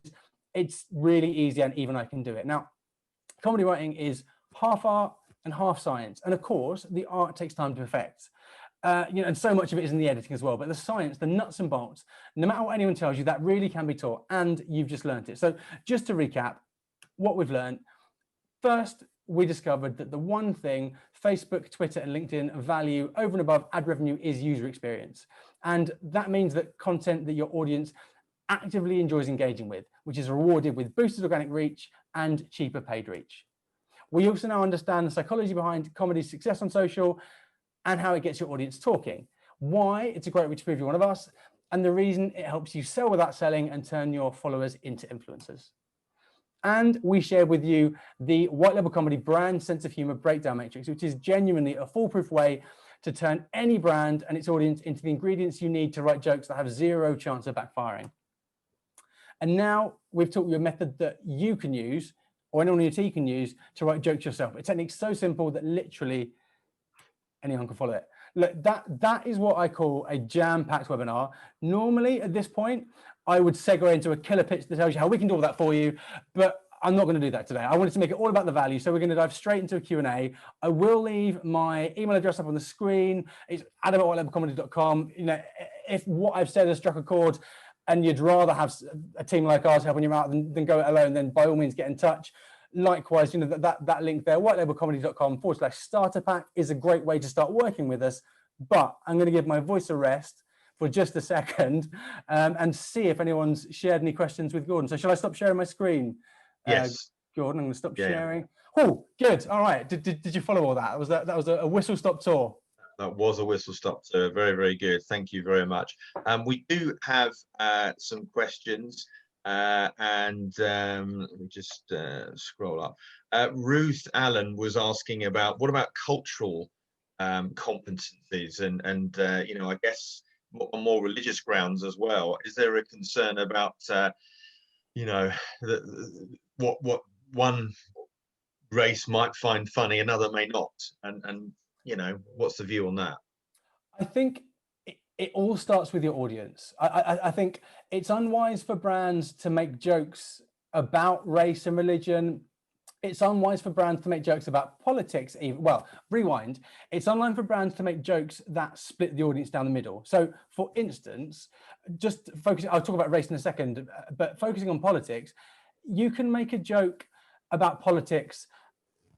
it's really easy and even I can do it. Now, comedy writing is half art and half science. And of course, the art takes time to perfect. You know, and so much of it is in the editing as well. But the science, the nuts and bolts, no matter what anyone tells you, that really can be taught, and you've just learned it. So just to recap what we've learned, first, we discovered that the one thing Facebook, Twitter, and LinkedIn value over and above ad revenue is user experience. And that means that content that your audience actively enjoys engaging with, which is rewarded with boosted organic reach and cheaper paid reach. We also now understand the psychology behind comedy's success on social and how it gets your audience talking, why it's a great way to prove you're one of us, and the reason it helps you sell without selling and turn your followers into influencers. And we share with you the White Label Comedy brand sense of humor breakdown matrix, which is genuinely a foolproof way to turn any brand and its audience into the ingredients you need to write jokes that have zero chance of backfiring. And now we've taught you a method that you can use, or anyone on your team can use, to write jokes yourself. A technique so simple that literally anyone can follow it. Look, that is what I call a jam-packed webinar. Normally at this point, I would segue into a killer pitch that tells you how we can do all that for you, but I'm not going to do that today. I wanted to make it all about the value, so we're going to dive straight into a Q&A. I will leave my email address up on the screen. It's adam@whitelabelcomedy.com. You know, if what I've said has struck a chord and you'd rather have a team like ours helping you out than go it alone, then by all means get in touch. Likewise, you know, that link there, whitelabelcomedy.com/starter pack is a great way to start working with us. But I'm going to give my voice a rest for just a second and see if anyone's shared any questions with Gordon. So shall I stop sharing my screen? Yes. Gordon, I'm going to stop sharing. Oh, good. All right. Did you follow all that? That was a whistle-stop tour. That was a whistle-stop tour. Very, very good. Thank you very much. We do have some questions. And let me just scroll up. Ruth Allen was asking about what about cultural competencies and you know, I guess on more religious grounds as well. Is there a concern about you know, what one race might find funny, another may not, and you know, what's the view on that? I think it all starts with your audience. I think it's unwise for brands to make jokes about race and religion. It's unwise for brands to make jokes about politics even. Well, rewind. It's unwise for brands to make jokes that split the audience down the middle. So for instance, just focusing, I'll talk about race in a second, but focusing on politics, you can make a joke about politics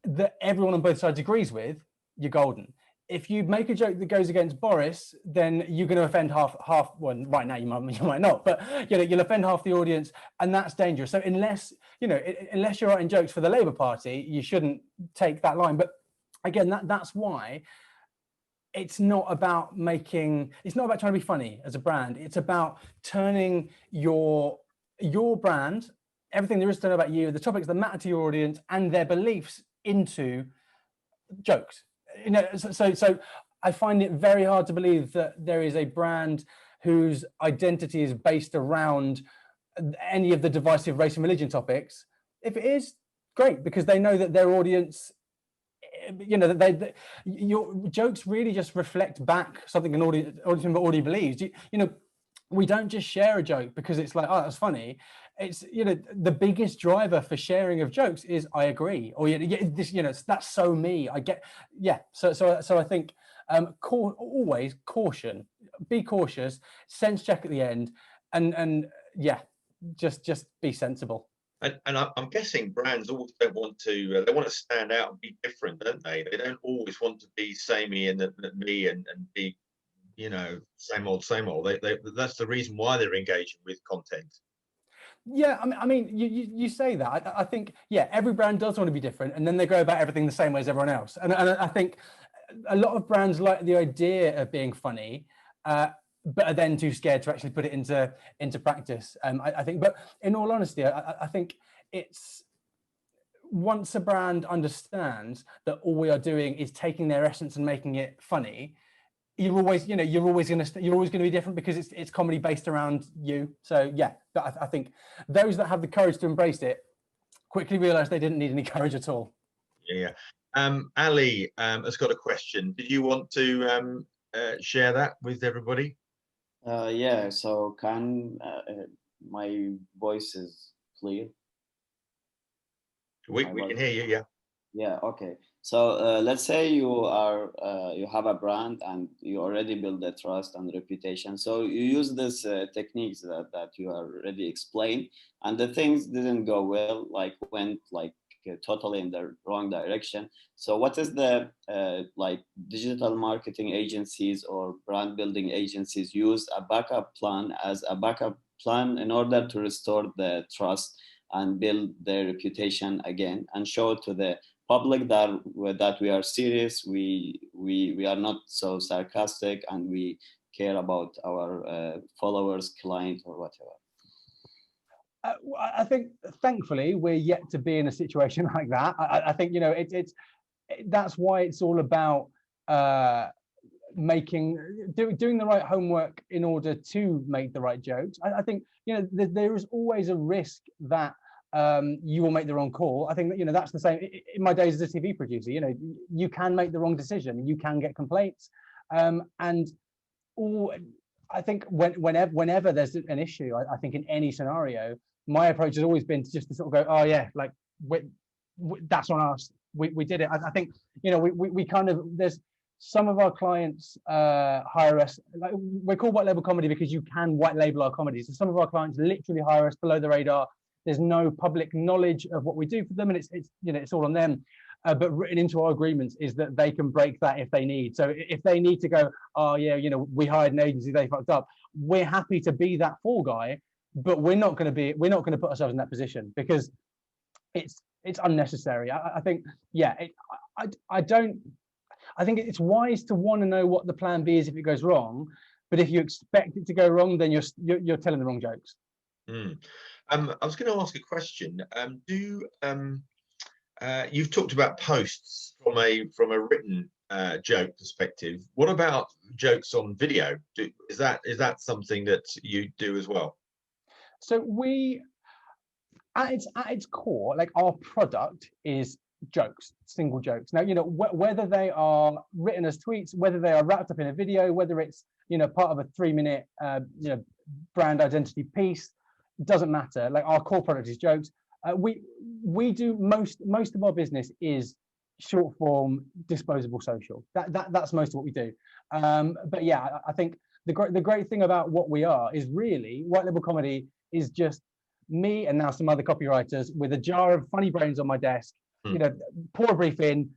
that everyone on both sides agrees with, you're golden. If you make a joke that goes against Boris, then you're going to offend half. Well, right now you might not, but you know, you'll offend half the audience, and that's dangerous. So unless you're writing jokes for the Labour Party, you shouldn't take that line. But again, that's why it's not about trying to be funny as a brand. It's about turning your brand, everything there is to know about you, the topics that matter to your audience, and their beliefs into jokes. You know, so I find it very hard to believe that there is a brand whose identity is based around any of the divisive race and religion topics. If it is, great, because they know that their audience, you know, that your jokes really just reflect back something an audience member already believes. You know, we don't just share a joke because it's like, oh, that's funny. It's, you know, the biggest driver for sharing of jokes is I agree, or this, you know, that's so me. I get, yeah. So I think always caution, be cautious, sense check at the end, and yeah, just be sensible. And I'm guessing brands always don't want to. They want to stand out and be different, don't they? They don't always want to be samey and me and be, you know, same old, same old. That's the reason why they're engaging with content. Yeah, I mean, you say that. I think, yeah, every brand does want to be different, and then they go about everything the same way as everyone else. And I think a lot of brands like the idea of being funny, but are then too scared to actually put it into practice. I think, but in all honesty, I think it's, once a brand understands that all we are doing is taking their essence and making it funny, you're always going to be different, because it's comedy based around you. So yeah, but I think those that have the courage to embrace it quickly realize they didn't need any courage at all. Yeah. Ali has got a question. Did you want to share that with everybody? Yeah, so my voice is clear? We can hear you, yeah. Yeah, okay. So let's say you have a brand and you already build the trust and reputation. So you use this techniques that you already explained, and the things didn't go well, like went like totally in the wrong direction. So what is the like digital marketing agencies or brand building agencies use a backup plan as a backup plan in order to restore the trust and build their reputation again, and show to the public that we are serious, we are not so sarcastic, and we care about our followers, client, or whatever? I think thankfully we're yet to be in a situation like that. I think, you know, that's why it's all about doing the right homework in order to make the right jokes. I think, you know, there is always a risk that you will make the wrong call. I think that, you know, that's the same in my days as a TV producer. You know, you can make the wrong decision, you can get complaints, and all. I think whenever there's an issue, I think in any scenario, my approach has always been to just to sort of go, oh yeah, like that's on us. We did it. I think, you know, we kind of, there's some of our clients hire us, like, we're called white label comedy because you can white label our comedy. So some of our clients literally hire us below the radar. There's no public knowledge of what we do for them, and it's you know, it's all on them. But written into our agreements is that they can break that if they need. So if they need to go, oh yeah, you know, we hired an agency, they fucked up, we're happy to be that fall guy, but we're not going to put ourselves in that position, because it's unnecessary. I think, yeah, I think it's wise to want to know what the plan B is if it goes wrong, but if you expect it to go wrong, then you're telling the wrong jokes. I was going to ask a question. You've talked about posts from a written joke perspective. What about jokes on video? Is that something that you do as well? So we, at its core, like, our product is jokes, single jokes. Now, you know, whether they are written as tweets, whether they are wrapped up in a video, whether it's, you know, part of a 3-minute you know, brand identity piece, doesn't matter. Like, our core product is jokes. We do most of our business is short form, disposable social. That's most of what we do. But yeah, I think the great thing about what we are is really white label comedy is just me and now some other copywriters with a jar of funny brains on my desk. You know, pour a brief in,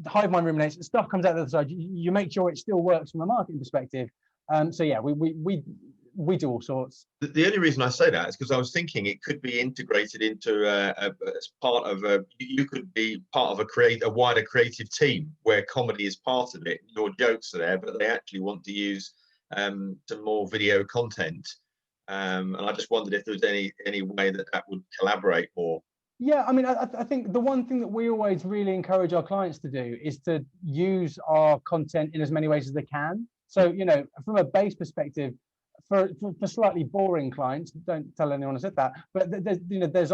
the hive mind ruminates, stuff comes out the other side. You make sure it still works from a marketing perspective. So yeah, we do all sorts. The only reason I say that is because I was thinking it could be integrated into as part of you could be part of a wider creative team where comedy is part of it. Your jokes are there, but they actually want to use some more video content. And I just wondered if there was any way that would collaborate more. Yeah, I mean, I think the one thing that we always really encourage our clients to do is to use our content in as many ways as they can. So, you know, from a base perspective, for slightly boring clients, don't tell anyone I said that, but there's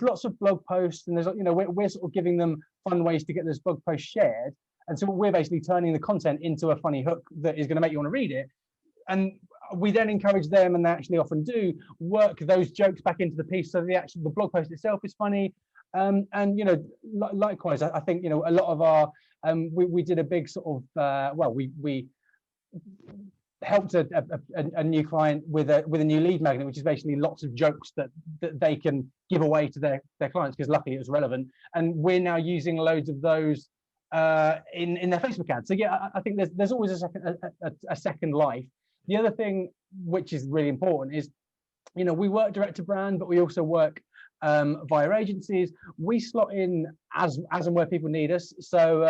lots of blog posts, and we're sort of giving them fun ways to get those blog posts shared, and so we're basically turning the content into a funny hook that is going to make you want to read it, and we then encourage them, and they actually often do, work those jokes back into the piece, so the blog post itself is funny. And likewise, I think a lot of our we did a big sort of we helped a new client with a new lead magnet, which is basically lots of jokes that they can give away to their clients, because luckily it was relevant, and we're now using loads of those in their Facebook ads. So yeah, I think there's always a second life. The other thing which is really important is, we work direct to brand, but we also work via agencies. We slot in as and where people need us. So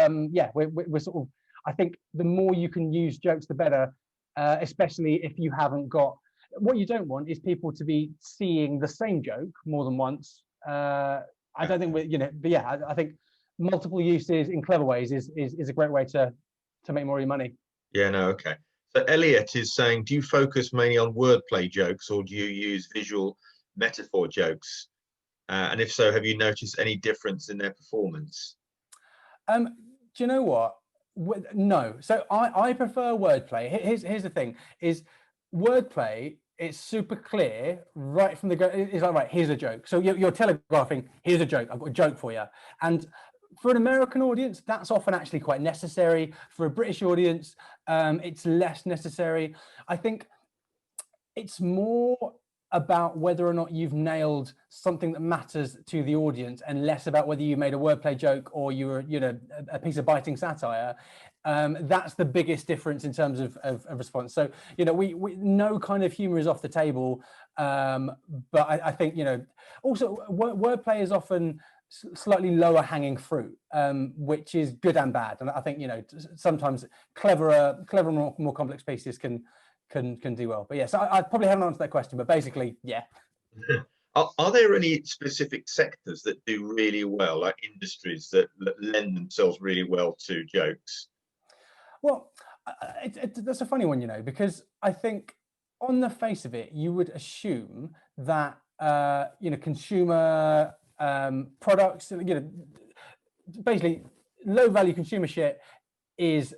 we're sort of, I think the more you can use jokes, the better, especially if you haven't got, what you don't want is people to be seeing the same joke more than once. I don't think but yeah, I think multiple uses in clever ways is a great way to make more of your money. Yeah, no, okay. So Elliot is saying, do you focus mainly on wordplay jokes, or do you use visual metaphor jokes? And if so, have you noticed any difference in their performance? Do you know what? No. So I prefer wordplay. Here's the thing: is wordplay. It's super clear right from the go. It's like, right, here's a joke. So you're telegraphing. Here's a joke. I've got a joke for you. And for an American audience, that's often actually quite necessary. For a British audience, it's less necessary. I think it's more about whether or not you've nailed something that matters to the audience, and less about whether you made a wordplay joke or you were, a piece of biting satire. That's the biggest difference in terms of response. So, we no kind of humor is off the table. But I think, also wordplay is often slightly lower hanging fruit, which is good and bad. And I think, sometimes cleverer, more complex pieces can do well. But yes, I probably haven't answered that question, but basically, yeah. Are there any specific sectors that do really well, like industries that lend themselves really well to jokes? Well, that's a funny one, because I think on the face of it, you would assume that, consumer products, basically low value consumer shit is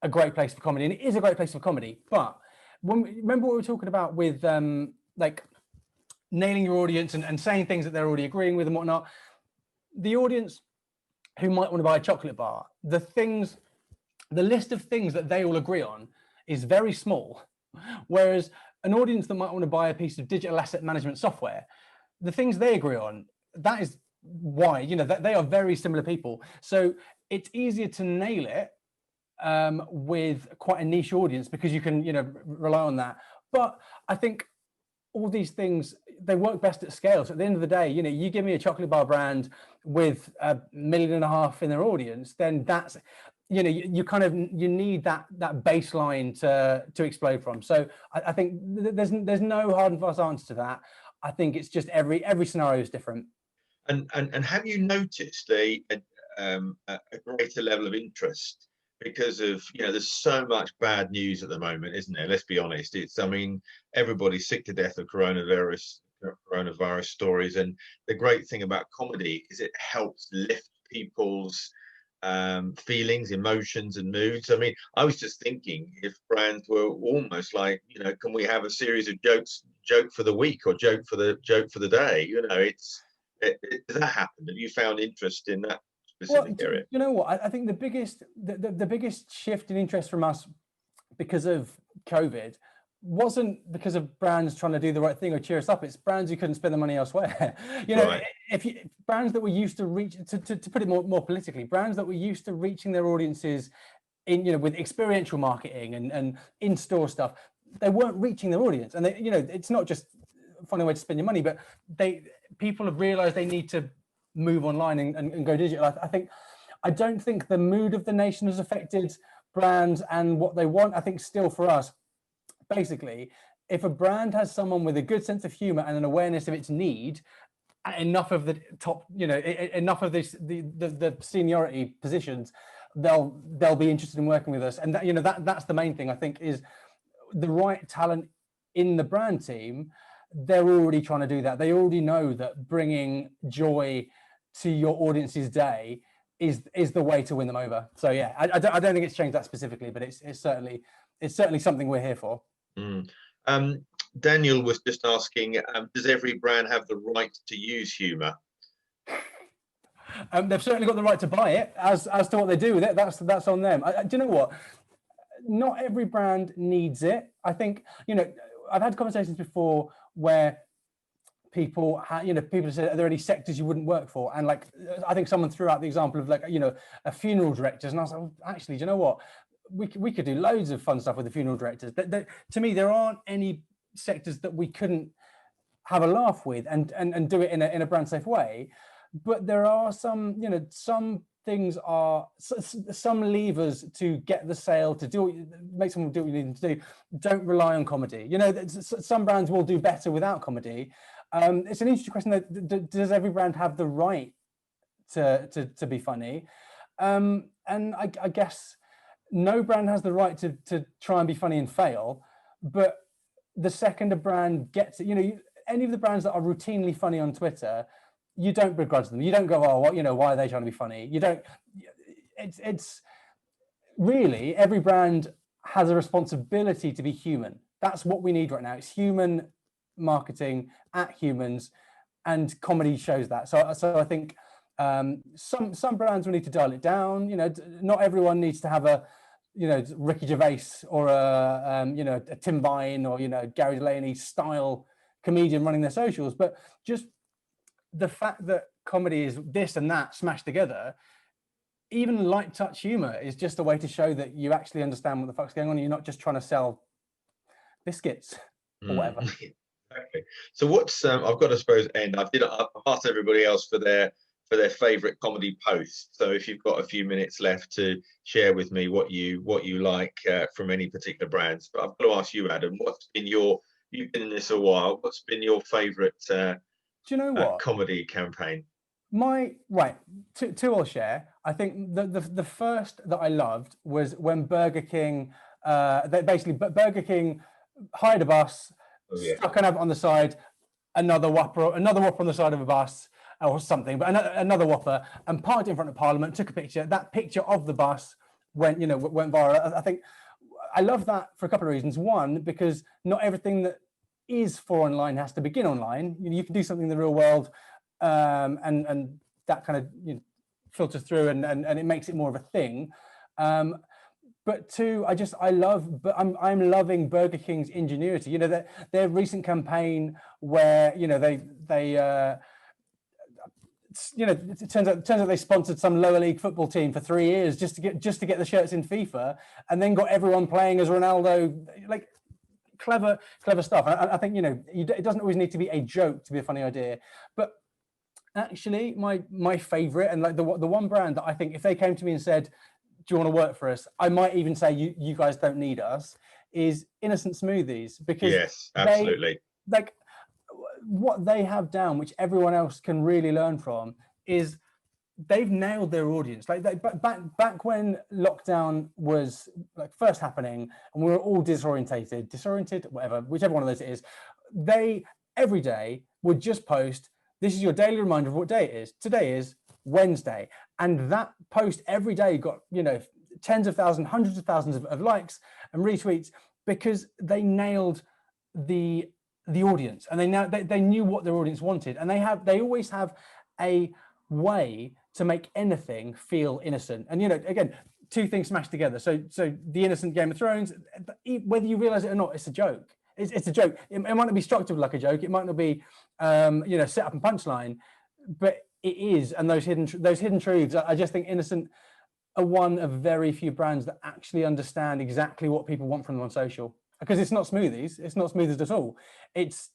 a great place for comedy, and it is a great place for comedy. But remember what we were talking about with like nailing your audience and saying things that they're already agreeing with and whatnot. The audience who might want to buy a chocolate bar, the list of things that they all agree on is very small, whereas an audience that might want to buy a piece of digital asset management software, the things they agree on, that is why, that they are very similar people. So it's easier to nail it with quite a niche audience, because you can rely on that. But I think all these things, they work best at scale. So at the end of the day, you give me a chocolate bar brand with 1.5 million in their audience, then that's you need that baseline to explode from. So I think there's no hard and fast answer to that. I think it's just every scenario is different. And have you noticed a greater level of interest because of, there's so much bad news at the moment, isn't there? Let's be honest. Everybody's sick to death of coronavirus stories, and the great thing about comedy is it helps lift people's feelings, emotions, and moods. I mean, I was just thinking, if brands were almost like, can we have a series of joke for the week, or joke for the day? Does that happen? Have you found interest in that specific area? You know what? I think the biggest shift in interest from us because of COVID wasn't because of brands trying to do the right thing or cheer us up. It's brands who couldn't spend the money elsewhere. Right. If brands that were used to reach, to put it more politically, brands that were used to reaching their audiences in with experiential marketing and in-store stuff, they weren't reaching their audience. And it's not just a funny way to spend your money, but people have realized they need to move online and go digital. I don't think the mood of the nation has affected brands and what they want. I think still for us, basically, if a brand has someone with a good sense of humor and an awareness of its need, enough of the top, enough of the seniority positions, they'll be interested in working with us. And that's the main thing, I think, is the right talent in the brand team, they're already trying to do that. They already know that bringing joy to your audience's day is the way to win them over. So yeah, I don't think it's changed that specifically, but it's certainly something we're here for. Daniel was just asking, does every brand have the right to use humor? They've certainly got the right to buy it. As to what they do with it, that's on them. Do you know what? Not every brand needs it. I think, I've had conversations before where people say, are there any sectors you wouldn't work for? And like, I think someone threw out the example of like, a funeral directors, and I was like, well, actually, do you know what? We could do loads of fun stuff with the funeral directors. To me, there aren't any sectors that we couldn't have a laugh with and do it in a brand safe way. But there are some things are some levers to get the sale, to make someone do what you need to do. Don't rely on comedy. Some brands will do better without comedy. It's an interesting question. Does every brand have the right to be funny? And I guess no brand has the right to try and be funny and fail. But the second a brand gets it, any of the brands that are routinely funny on Twitter, you don't begrudge them. You don't go, oh, why are they trying to be funny? You don't. It's really, every brand has a responsibility to be human. That's what we need right now. It's human marketing at humans, and comedy shows that. So I think some brands will need to dial it down. Not everyone needs to have a Ricky Gervais or a Tim Vine or Gary Delaney style comedian running their socials, but just the fact that comedy is this and that smashed together, even light touch humor is just a way to show that you actually understand what the fuck's going on. You're not just trying to sell biscuits or whatever. Exactly. So what's I've got to suppose end. I've asked everybody else for their favorite comedy post. So if you've got a few minutes left to share with me what you like from any particular brands, but I've got to ask you, Adam, what's been you've been in this a while. What's been your favorite? Do you know what comedy campaign? Two I'll share. I think the first that I loved was when Burger King, Burger King hired a bus, stuck an advert on the side, another whopper on the side of a bus or something, but another whopper, and parked in front of Parliament, took a picture. That picture of the bus went viral. I think I love that for a couple of reasons. One, because not everything that is for online has to begin online. You can do something in the real world, and that kind of filters through, and it makes it more of a thing. But two, I'm loving Burger King's ingenuity. Their recent campaign where it turns out they sponsored some lower league football team for 3 years just to get the shirts in FIFA, and then got everyone playing as Ronaldo. Like, clever stuff. I think it doesn't always need to be a joke to be a funny idea. But actually, my favorite, and like the one brand that I think if they came to me and said, do you want to work for us, I might even say you guys don't need us, is Innocent Smoothies. Because yes, absolutely. What they have down, which everyone else can really learn from, is they've nailed their audience. Like back when lockdown was like first happening and we were all disoriented, whatever, whichever one of those it is, they every day would just post, this is your daily reminder of what day it is. Today is Wednesday. And that post every day got, tens of thousands, hundreds of thousands of likes and retweets, because they nailed the audience, and they knew what their audience wanted, and they always have a way to make anything feel innocent. And again, two things smashed together. So the innocent Game of Thrones, whether you realize it or not, it's a joke. It's a joke. It might not be structured like a joke. It might not be set up and punchline, but it is. And those hidden truths, I just think Innocent are one of very few brands that actually understand exactly what people want from them on social. Because it's not smoothies. It's not smoothies at all. It's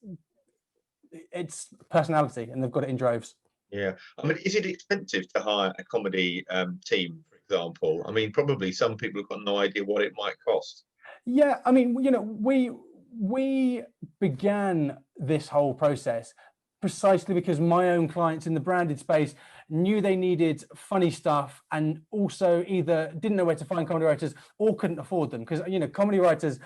personality, and they've got it in droves. Yeah, I mean, is it expensive to hire a comedy team, for example? I mean, probably some people have got no idea what it might cost. Yeah, I mean, we began this whole process precisely because my own clients in the branded space knew they needed funny stuff, and also either didn't know where to find comedy writers or couldn't afford them, because comedy writers,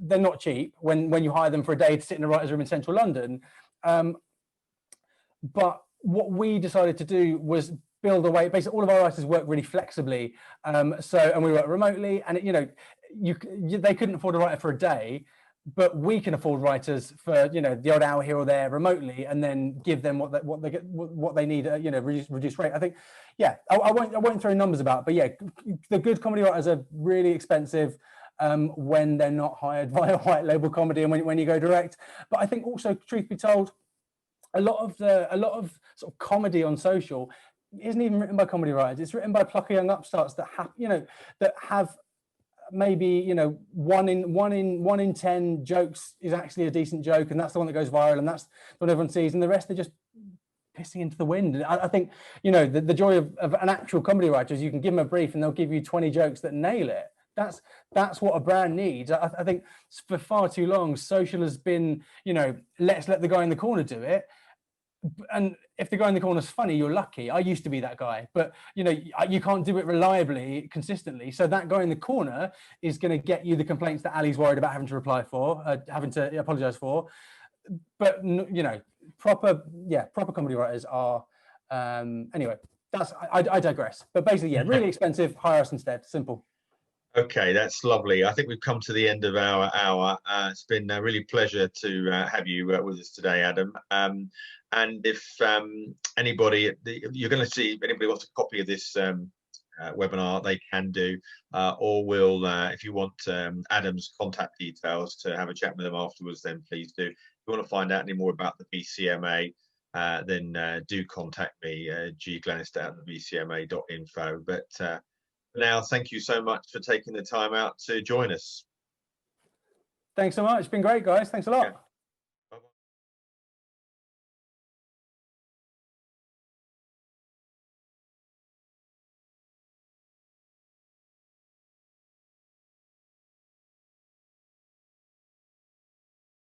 they're not cheap when you hire them for a day to sit in a writer's room in central London. But what we decided to do was build a way. Basically, all of our writers work really flexibly. And we work remotely, and they couldn't afford a writer for a day, but we can afford writers for the odd hour here or there remotely, and then give them what they need at reduced rate. I think, I won't throw numbers about, but the good comedy writers are really expensive when they're not hired via white label comedy and when you go direct. But I think also, truth be told, a lot of sort of comedy on social isn't even written by comedy writers. It's written by plucky young upstarts that have maybe 1 in 10 jokes is actually a decent joke, and that's the one that goes viral, and that's what everyone sees, and the rest are just pissing into the wind. And I think the joy of an actual comedy writer is you can give them a brief and they'll give you 20 jokes that nail it. That's what a brand needs. I think for far too long, social has been, let's let the guy in the corner do it. And if the guy in the corner is funny, you're lucky. I used to be that guy, but you can't do it reliably, consistently. So that guy in the corner is going to get you the complaints that Ali's worried about having to having to apologize for. But proper comedy writers are. Anyway, I digress. But basically, really expensive. Hire us instead. Simple. Okay, that's lovely. I think we've come to the end of our hour. It's been a really pleasure to have you with us today, Adam. And if anybody, you're going to see, if anybody wants a copy of this webinar, they can do, or will, if you want Adam's contact details to have a chat with him afterwards, then please do. If you want to find out any more about the BCMA, then do contact me, gglenister@thebcma.info. But now, thank you so much for taking the time out to join us. Thanks so much. It's been great, guys. Thanks a lot.